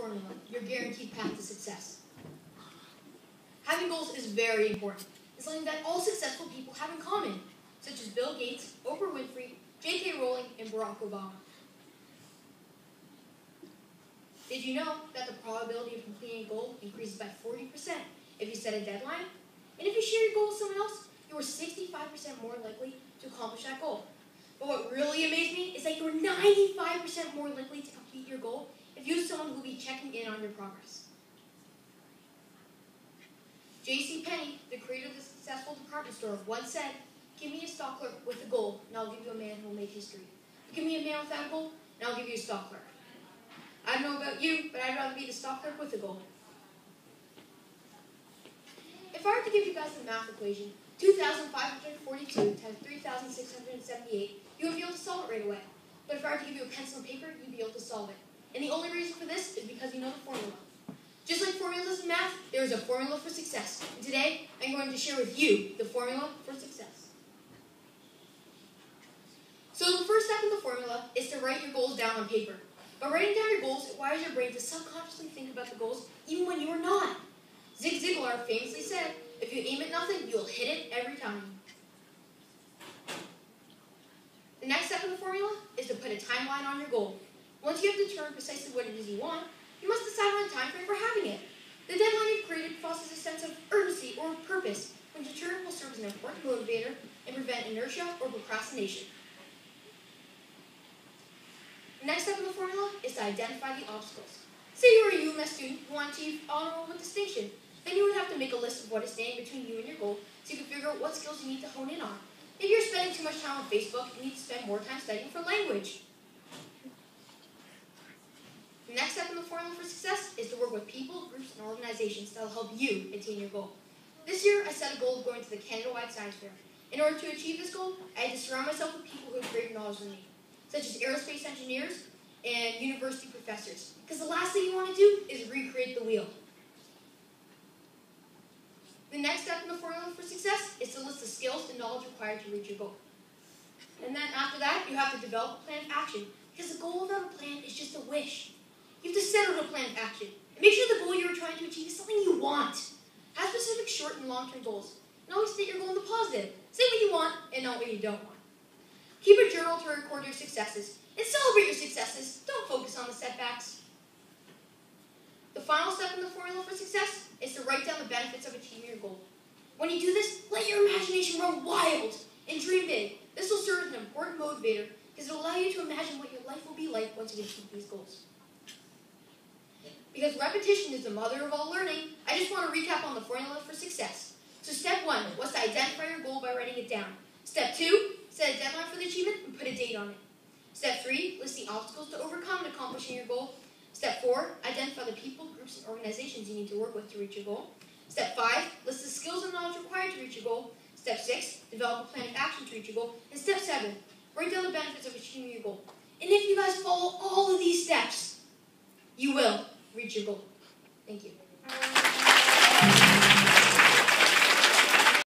formula, your guaranteed path to success. Having goals is very important. It's something that all successful people have in common, such as Bill Gates, Oprah Winfrey, J.K. Rowling, and Barack Obama. Did you know that the probability of completing a goal increases by 40% if you set a deadline? And if you share your goal with someone else, you are 65% more likely to accomplish that goal. But what really amazed me is that you are 95% more likely to complete your goal if you have someone who will be checking in on your progress. J.C. Penney, the creator of the successful department store, once said, "Give me a stock clerk with a goal, and I'll give you a man who will make history. Give me a man without a goal, and I'll give you a stock clerk." I don't know about you, but I'd rather be the stock clerk with a goal. If I were to give you guys the math equation, 2,542 times 3,678, you would be able to solve it right away. But if I were to give you a pencil and paper, you'd be able to solve it. And the only reason for this is because you know the formula. Just like formulas in math, there is a formula for success. And today, I'm going to share with you the formula for success. So the first step in the formula is to write your goals down on paper. By writing down your goals, it wires your brain to subconsciously think about the goals even when you are not. Zig Ziglar famously said, "If you aim at nothing, you'll hit it every time." The next step in the formula is to put a timeline on your goal. Once you have determined precisely what it is you want, you must decide on a time frame for having it. The deadline you've created fosters a sense of urgency or purpose, which in turn will serve as an important motivator and prevent inertia or procrastination. The next step in the formula is to identify the obstacles. Say you are a UMS student who wants to achieve honor roll with distinction. Then you would have to make a list of what is standing between you and your goal so you can figure out what skills you need to hone in on. If you're spending too much time on Facebook, you need to spend more time studying for language. The next step in the formula for success is to work with people, groups, and organizations that will help you attain your goal. This year, I set a goal of going to the Canada-wide Science Fair. In order to achieve this goal, I had to surround myself with people who had greater knowledge than me, such as aerospace engineers and university professors. Because the last thing you want to do is recreate the wheel. The next step in the formula for success is to list the skills and knowledge required to reach your goal. And then after that, you have to develop a plan of action, because the goal without a plan is just a wish. You have to set out a plan of action, and make sure the goal you are trying to achieve is something you want. Have specific short and long-term goals, and always state your goal in the positive. Say what you want and not what you don't want. Keep a journal to record your successes, and celebrate your successes. Don't focus on the setbacks. The final step in the formula for success is to write down the benefits of achieving your goal. When you do this, let your imagination run wild and dream big. This will serve as an important motivator because it will allow you to imagine what your life will be like once you achieve these goals. Because repetition is the mother of all learning, I just want to recap on the formula for success. So step 1 was to identify your goal by writing it down. Step 2, set a deadline for the achievement and put a date on it. Step 3, list the obstacles to overcome in accomplishing your goal. Step 4, identify the people, groups, and organizations you need to work with to reach your goal. Step 5, list the skills and knowledge required to reach your goal. Step 6, develop a plan of action to reach your goal. And step 7, write down the benefits of achieving your goal. And if you guys follow all of these steps, you will reach your goal. Thank you.